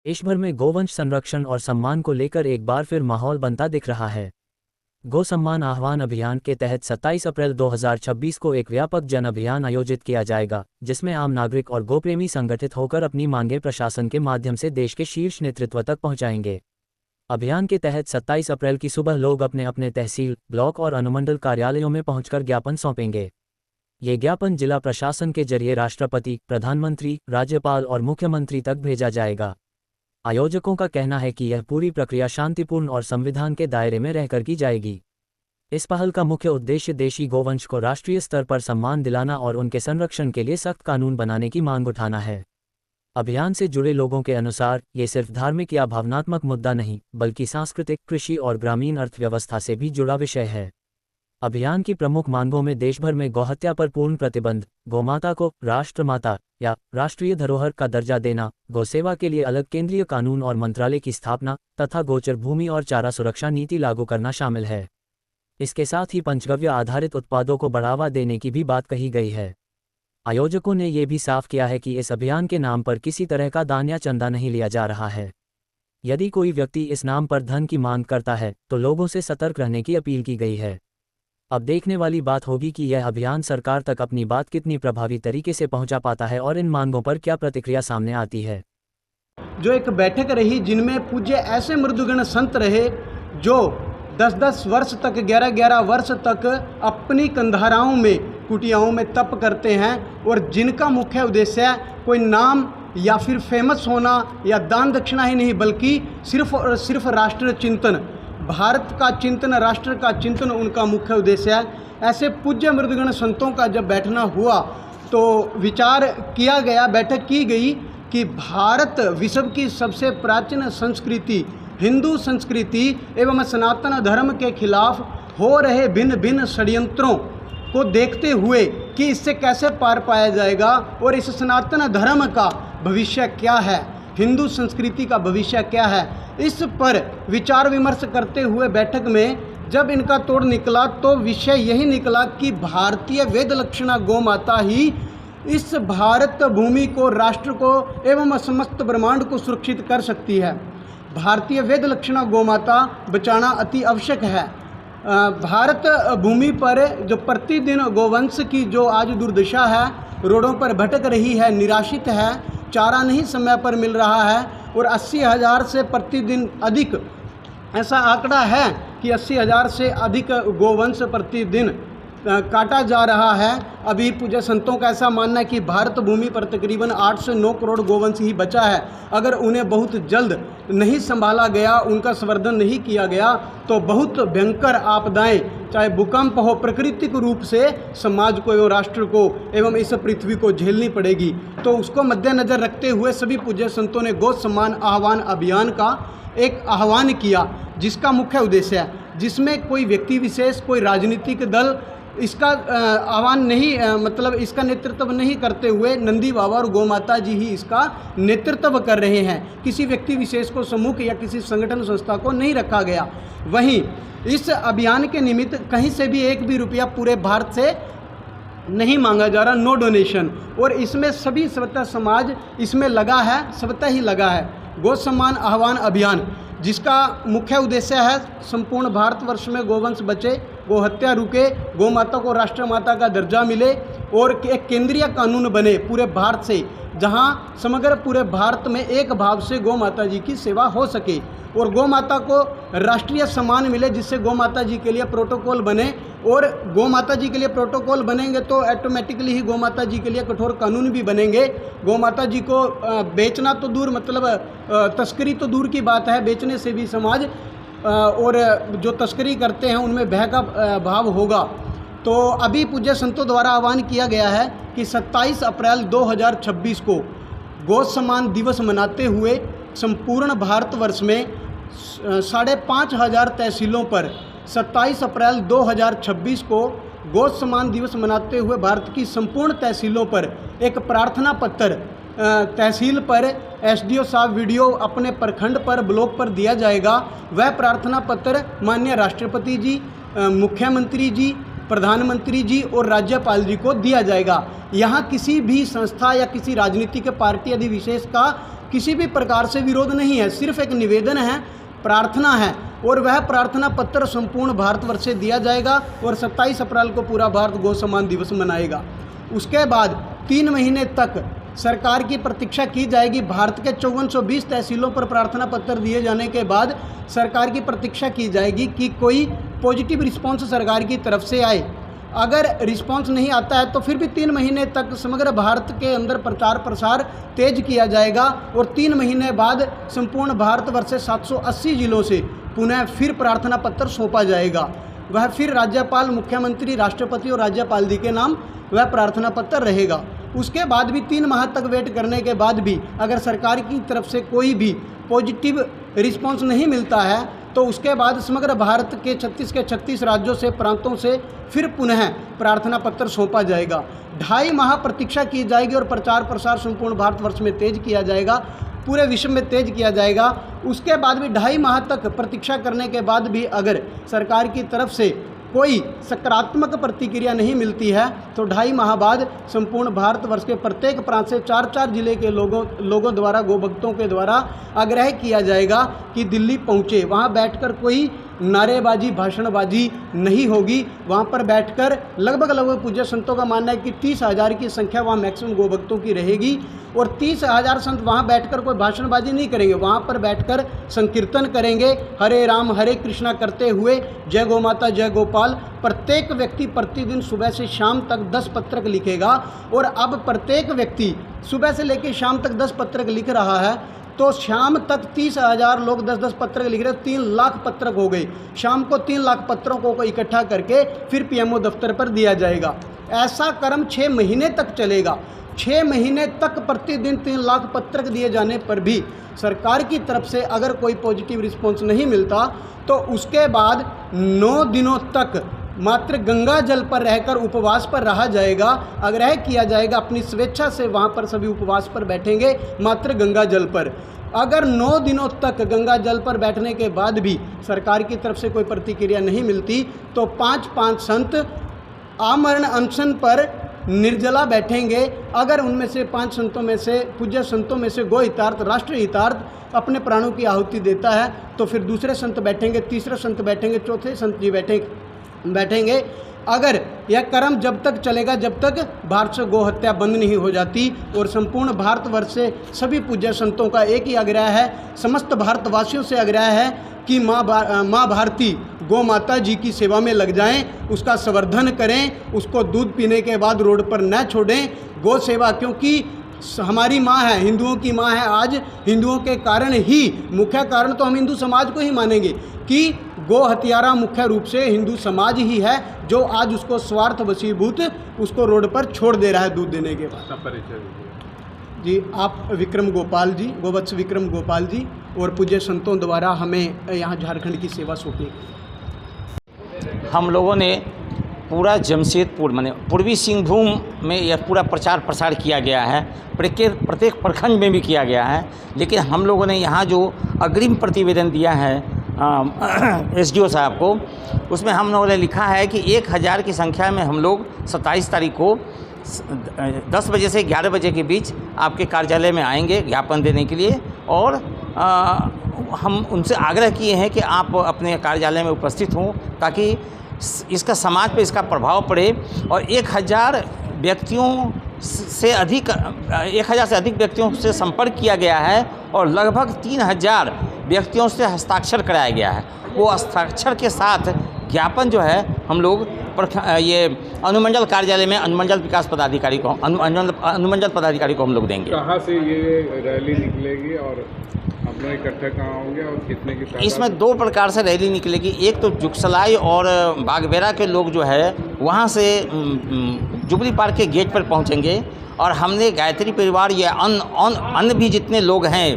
देश भर में गोवंश संरक्षण और सम्मान को लेकर एक बार फिर माहौल बनता दिख रहा है। गो सम्मान आह्वान अभियान के तहत 27 अप्रैल 2026 को एक व्यापक जन अभियान आयोजित किया जाएगा, जिसमें आम नागरिक और गोप्रेमी संगठित होकर अपनी मांगें प्रशासन के माध्यम से देश के शीर्ष नेतृत्व तक पहुंचाएंगे। अभियान के तहत 27 अप्रैल की सुबह लोग अपने अपने तहसील, ब्लॉक और अनुमंडल कार्यालयों में पहुंचकर ज्ञापन सौंपेंगे। ये ज्ञापन जिला प्रशासन के जरिए राष्ट्रपति, प्रधानमंत्री, राज्यपाल और मुख्यमंत्री तक भेजा जाएगा। आयोजकों का कहना है कि यह पूरी प्रक्रिया शांतिपूर्ण और संविधान के दायरे में रहकर की जाएगी। इस पहल का मुख्य उद्देश्य देशी गोवंश को राष्ट्रीय स्तर पर सम्मान दिलाना और उनके संरक्षण के लिए सख्त कानून बनाने की मांग उठाना है। अभियान से जुड़े लोगों के अनुसार ये सिर्फ धार्मिक या भावनात्मक मुद्दा नहीं, बल्कि सांस्कृतिक, कृषि और ग्रामीण अर्थव्यवस्था से भी जुड़ा विषय है। अभियान की प्रमुख मांगों में देश भर में गौहत्या पर पूर्ण प्रतिबंध, गोमाता को राष्ट्रमाता या राष्ट्रीय धरोहर का दर्जा देना, गौसेवा के लिए अलग केंद्रीय कानून और मंत्रालय की स्थापना तथा गोचर भूमि और चारा सुरक्षा नीति लागू करना शामिल है। इसके साथ ही पंचगव्य आधारित उत्पादों को बढ़ावा देने की भी बात कही गई है। आयोजकों ने यह भी साफ किया है कि इस अभियान के नाम पर किसी तरह का दान या चंदा नहीं लिया जा रहा है। यदि कोई व्यक्ति इस नाम पर धन की मांग करता है तो लोगों से सतर्क रहने की अपील की गई है। अब देखने वाली बात होगी कि यह अभियान सरकार तक अपनी बात कितनी प्रभावी तरीके से पहुंचा पाता है और इन मांगों पर क्या प्रतिक्रिया सामने आती है। जो एक बैठक रही जिनमें पूज्य ऐसे मृदुगण संत रहे जो 10-10 वर्ष तक, 11-11 वर्ष तक अपनी कंधाराओं में, कुटियाओं में तप करते हैं और जिनका मुख्य उद्देश्य कोई नाम या फिर फेमस होना या दान दक्षिणा ही नहीं, बल्कि सिर्फ और सिर्फ राष्ट्र चिंतन, भारत का चिंतन, राष्ट्र का चिंतन उनका मुख्य उद्देश्य है। ऐसे पूज्य मृदुगण संतों का जब बैठना हुआ तो विचार किया गया, बैठक की गई कि भारत विश्व की सबसे प्राचीन संस्कृति, हिंदू संस्कृति एवं सनातन धर्म के खिलाफ हो रहे भिन्न भिन्न षड्यंत्रों को देखते हुए कि इससे कैसे पार पाया जाएगा और इस सनातन धर्म का भविष्य क्या है, हिंदू संस्कृति का भविष्य क्या है, इस पर विचार विमर्श करते हुए बैठक में जब इनका तोड़ निकला तो विषय यही निकला कि भारतीय वेद लक्षणा गौ माता ही इस भारत भूमि को, राष्ट्र को एवं समस्त ब्रह्मांड को सुरक्षित कर सकती है। भारतीय वेद लक्षणा गौ माता बचाना अति आवश्यक है। भारत भूमि पर जो प्रतिदिन गोवंश की जो आज दुर्दशा है, रोडों पर भटक रही है, निराशित है, चारा नहीं समय पर मिल रहा है और 80,000 से प्रतिदिन अधिक, ऐसा आंकड़ा है कि 80,000 से अधिक गोवंश प्रतिदिन काटा जा रहा है। अभी पूज्य संतों का ऐसा मानना है कि भारत भूमि पर तकरीबन 8 से 9 करोड़ गोवंश ही बचा है। अगर उन्हें बहुत जल्द नहीं संभाला गया, उनका संवर्धन नहीं किया गया तो बहुत भयंकर आपदाएं, चाहे भूकंप हो, प्राकृतिक रूप से समाज को एवं राष्ट्र को एवं इस पृथ्वी को झेलनी पड़ेगी। तो उसको मद्देनजर रखते हुए सभी पूज्य संतों ने गौ सम्मान आह्वान अभियान का एक आह्वान किया, जिसका मुख्य उद्देश्य है, जिसमें कोई व्यक्ति विशेष, कोई राजनीतिक दल इसका आह्वान नहीं, मतलब इसका नेतृत्व नहीं करते हुए नंदी बाबा और गौ माता जी ही इसका नेतृत्व कर रहे हैं। किसी व्यक्ति विशेष को, समूह या किसी संगठन संस्था को नहीं रखा गया। वहीं इस अभियान के निमित्त कहीं से भी एक भी रुपया पूरे भारत से नहीं मांगा जा रहा, नो डोनेशन। और इसमें सभी स्वतः समाज इसमें लगा है, स्वतः ही लगा है। गौ सम्मान आह्वान अभियान जिसका मुख्य उद्देश्य है संपूर्ण भारतवर्ष में गोवंश बचे, गोहत्या रुके, गौ माता को राष्ट्रमाता का दर्जा मिले और एक केंद्रीय कानून बने पूरे भारत से, जहां समग्र पूरे भारत में एक भाव से गौ माता जी की सेवा हो सके और गौ माता को राष्ट्रीय सम्मान मिले, जिससे गौ माता जी के लिए प्रोटोकॉल बने। और गौ माता जी के लिए प्रोटोकॉल बनेंगे तो ऑटोमेटिकली ही गौ माता जी के लिए कठोर कानून भी बनेंगे। गौ माता जी को बेचना तो दूर, मतलब तस्करी तो दूर की बात है, बेचने से भी समाज और जो तस्करी करते हैं उनमें भय का भाव होगा। तो अभी पूज्य संतों द्वारा आह्वान किया गया है कि 27 अप्रैल 2026 को गौ सम्मान दिवस मनाते हुए संपूर्ण भारतवर्ष में 5,500 तहसीलों पर 27 अप्रैल 2026 को गौ सम्मान दिवस मनाते हुए भारत की संपूर्ण तहसीलों पर एक प्रार्थना पत्र तहसील पर एसडीओ साहब वीडियो अपने प्रखंड पर, ब्लॉक पर दिया जाएगा। वह प्रार्थना पत्र माननीय राष्ट्रपति जी, मुख्यमंत्री जी, प्रधानमंत्री जी और राज्यपाल जी को दिया जाएगा। यहाँ किसी भी संस्था या किसी राजनीतिक पार्टी आदि विशेष का किसी भी प्रकार से विरोध नहीं है, सिर्फ एक निवेदन है, प्रार्थना है, और वह प्रार्थना पत्र संपूर्ण भारतवर्ष से दिया जाएगा और 27 अप्रैल को पूरा भारत गौ सम्मान दिवस मनाएगा। उसके बाद 3 महीने तक सरकार की प्रतीक्षा की जाएगी। भारत के 5420 तहसीलों पर प्रार्थना पत्र दिए जाने के बाद सरकार की प्रतीक्षा की जाएगी कि कोई पॉजिटिव रिस्पांस सरकार की तरफ से आए। अगर रिस्पांस नहीं आता है तो फिर भी 3 महीने तक समग्र भारत के अंदर प्रचार प्रसार तेज किया जाएगा और 3 महीने बाद संपूर्ण भारतवर्ष से 780 जिलों से पुनः फिर प्रार्थना पत्र सौंपा जाएगा। वह फिर राज्यपाल, मुख्यमंत्री, राष्ट्रपति और राज्यपाल जी के नाम वह प्रार्थना पत्र रहेगा। उसके बाद भी 3 माह तक वेट करने के बाद भी अगर सरकार की तरफ से कोई भी पॉजिटिव रिस्पांस नहीं मिलता है तो उसके बाद समग्र भारत के 36 के 36 राज्यों से, प्रांतों से फिर पुनः प्रार्थना पत्र सौंपा जाएगा। 2.5 माह प्रतीक्षा की जाएगी और प्रचार प्रसार संपूर्ण भारतवर्ष में तेज किया जाएगा, पूरे विश्व में तेज किया जाएगा। उसके बाद भी 2.5 माह तक प्रतीक्षा करने के बाद भी अगर सरकार की तरफ से कोई सकारात्मक प्रतिक्रिया नहीं मिलती है तो 2.5 माह बाद संपूर्ण भारतवर्ष के प्रत्येक प्रांत से 4-4 जिले के लोगों द्वारा, गोभक्तों के द्वारा आग्रह किया जाएगा कि दिल्ली पहुँचे। वहाँ बैठकर कोई नारेबाजी, भाषणबाजी नहीं होगी। वहाँ पर बैठकर लगभग पूज्य संतों का मानना है कि 30,000 की संख्या वहाँ मैक्सिमम गोभक्तों की रहेगी और 30,000 संत वहाँ बैठकर कोई भाषणबाजी नहीं करेंगे। वहाँ पर बैठकर संकीर्तन करेंगे, हरे राम हरे कृष्णा करते हुए जय गौ माता जय गोपाल। प्रत्येक व्यक्ति प्रतिदिन सुबह से शाम तक 10 पत्रक लिखेगा और अब प्रत्येक व्यक्ति सुबह से लेकर शाम तक 10 पत्रक लिख रहा है तो शाम तक 30,000 लोग 10-10 पत्रक लिख रहे, 3 लाख पत्रक हो गए। शाम को 3 लाख पत्रों को इकट्ठा करके फिर पीएमओ दफ्तर पर दिया जाएगा। ऐसा क्रम 6 महीने तक चलेगा। 6 महीने तक प्रतिदिन 3 लाख पत्रक दिए जाने पर भी सरकार की तरफ से अगर कोई पॉजिटिव रिस्पॉन्स नहीं मिलता तो उसके बाद 9 दिनों तक मात्र गंगा जल पर रहकर उपवास पर रहा जाएगा। आग्रह किया जाएगा, अपनी स्वेच्छा से वहाँ पर सभी उपवास पर बैठेंगे मात्र गंगा जल पर। अगर 9 दिनों तक गंगा जल पर बैठने के बाद भी सरकार की तरफ से कोई प्रतिक्रिया नहीं मिलती तो 5-5 संत आमरण अनशन पर निर्जला बैठेंगे। अगर उनमें से 5 संतों में से, पूज्य संतों में से गो हितार्थ, राष्ट्र हितार्थ अपने प्राणों की आहुति देता है तो फिर दूसरे संत बैठेंगे, तीसरे संत बैठेंगे, चौथे संत जी बैठेंगे। अगर यह क्रम जब तक चलेगा जब तक भारत से गौ हत्या बंद नहीं हो जाती। और संपूर्ण भारतवर्ष से सभी पूज्य संतों का एक ही आग्रह है, समस्त भारतवासियों से आग्रह है कि माँ भारती गौ माता जी की सेवा में लग जाएं, उसका संवर्धन करें, उसको दूध पीने के बाद रोड पर न छोड़ें। गौ सेवा क्योंकि हमारी माँ है, हिंदुओं की माँ है। आज हिंदुओं के कारण ही, मुख्य कारण तो हम हिंदू समाज को ही मानेंगे कि गौ हत्यारा मुख्य रूप से हिंदू समाज ही है जो आज उसको स्वार्थ वशीभूत उसको रोड पर छोड़ दे रहा है दूध देने के बाद। जी, आप विक्रम गोपाल जी, गोवत्स विक्रम गोपाल जी, और पूज्य संतों द्वारा हमें यहाँ झारखंड की सेवा सौंपी। हम लोगों ने पूरा जमशेदपुर माने पूर्वी सिंहभूम में यह पूरा प्रचार प्रसार किया गया है, प्रत्येक प्रखंड में भी किया गया है। लेकिन हम लोगों ने यहाँ जो अग्रिम प्रतिवेदन दिया है एसडीओ साहब को, उसमें हम लोगों ने लिखा है कि 1000 की संख्या में हम लोग 27 तारीख को 10 बजे से 11 बजे के बीच आपके कार्यालय में आएंगे ज्ञापन देने के लिए। और हम उनसे आग्रह किए हैं कि आप अपने कार्यालय में उपस्थित हों ताकि इसका समाज पे इसका प्रभाव पड़े। और 1000 व्यक्तियों से अधिक 1000 से अधिक व्यक्तियों से संपर्क किया गया है और लगभग 3000 व्यक्तियों से हस्ताक्षर कराया गया है। वो हस्ताक्षर के साथ ज्ञापन जो है हम लोग ये अनुमंडल कार्यालय में अनुमंडल विकास पदाधिकारी को अनुमंडल पदाधिकारी को हम लोग देंगे। कहाँ से ये रैली निकलेगी और आप लोग इकट्ठे कहाँ होंगे और कितने की तादाद? इसमें 2 प्रकार से रैली निकलेगी। एक तो जुगसलाई और बागबेरा के लोग जो है वहाँ से जुबली पार्क के गेट पर पहुँचेंगे और हमने गायत्री परिवार या अन्य भी जितने लोग हैं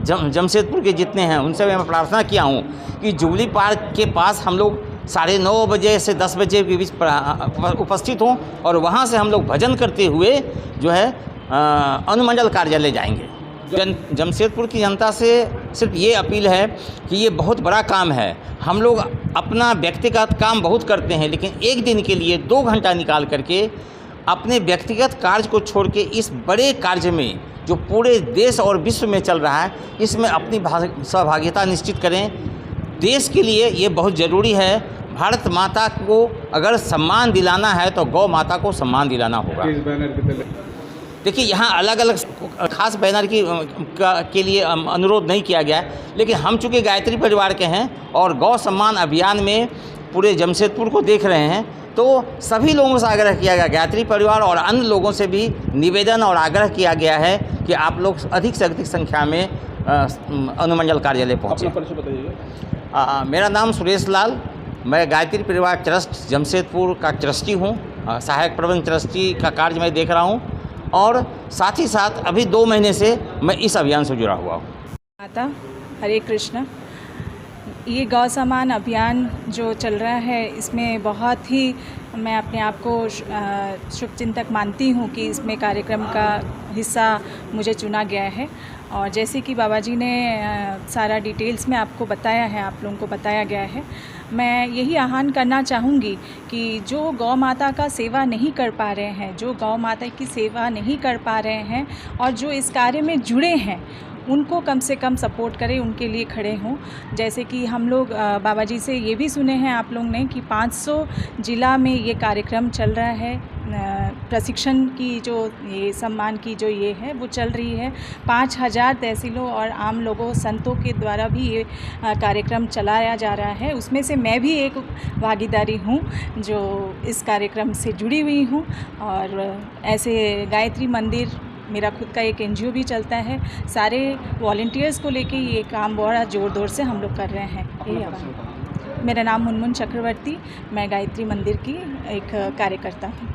जमशेदपुर के जितने हैं उनसे मैं प्रार्थना किया हूँ कि जुबली पार्क के पास हम लोग 9:30 बजे से 10 बजे के बीच उपस्थित हों और वहाँ से हम लोग भजन करते हुए जो है अनुमंडल कार्यालय जाएंगे। जमशेदपुर की जनता से सिर्फ ये अपील है कि ये बहुत बड़ा काम है। हम लोग अपना व्यक्तिगत काम बहुत करते हैं लेकिन एक दिन के लिए 2 घंटा निकाल करके अपने व्यक्तिगत कार्य को छोड़ के इस बड़े कार्य में जो पूरे देश और विश्व में चल रहा है, इसमें अपनी सहभागिता निश्चित करें। देश के लिए ये बहुत ज़रूरी है। भारत माता को अगर सम्मान दिलाना है तो गौ माता को सम्मान दिलाना होगा। किस बैनर के तले? देखिए, यहाँ अलग अलग खास बैनर के लिए अनुरोध नहीं किया गया है, लेकिन हम चूँकि गायत्री परिवार के हैं और गौ सम्मान अभियान में पूरे जमशेदपुर को देख रहे हैं, तो सभी लोगों से आग्रह किया गया, गायत्री परिवार और अन्य लोगों से भी निवेदन और आग्रह किया गया है कि आप लोग अधिक से अधिक संख्या में अनुमंडल कार्यालय पहुँचे। अपना परिचय बताइएगा। मेरा नाम सुरेश लाल, मैं गायत्री परिवार ट्रस्ट जमशेदपुर का ट्रस्टी हूँ। सहायक प्रबंध ट्रस्टी का कार्य मैं देख रहा हूँ और साथ ही साथ अभी 2 महीने से मैं इस अभियान से जुड़ा हुआ हूँ। माता हरे कृष्ण। ये गौ सम्मान अभियान जो चल रहा है, इसमें बहुत ही मैं अपने आप को शुभचिंतक मानती हूँ कि इसमें कार्यक्रम का हिस्सा मुझे चुना गया है। और जैसे कि बाबा जी ने सारा डिटेल्स में आपको बताया है, आप लोगों को बताया गया है, मैं यही आह्वान करना चाहूँगी कि जो गौ माता का सेवा नहीं कर पा रहे हैं, जो गौ माता की सेवा नहीं कर पा रहे हैं और जो इस कार्य में जुड़े हैं, उनको कम से कम सपोर्ट करें, उनके लिए खड़े हों। जैसे कि हम लोग बाबा जी से ये भी सुने हैं आप लोग ने कि 500 ज़िला में ये कार्यक्रम चल रहा है। प्रशिक्षण की जो ये सम्मान की जो ये है वो चल रही है। 5000 तहसीलों और आम लोगों संतों के द्वारा भी ये कार्यक्रम चलाया जा रहा है। उसमें से मैं भी एक भागीदारी हूँ जो इस कार्यक्रम से जुड़ी हुई हूँ। और ऐसे गायत्री मंदिर मेरा खुद का एक NGO भी चलता है। सारे वॉलंटियर्स को लेके ये काम बड़ा ज़ोर-शोर से हम लोग कर रहे हैं। यही आवाज़। मेरा नाम मुनमुन चक्रवर्ती, मैं गायत्री मंदिर की एक कार्यकर्ता हूँ।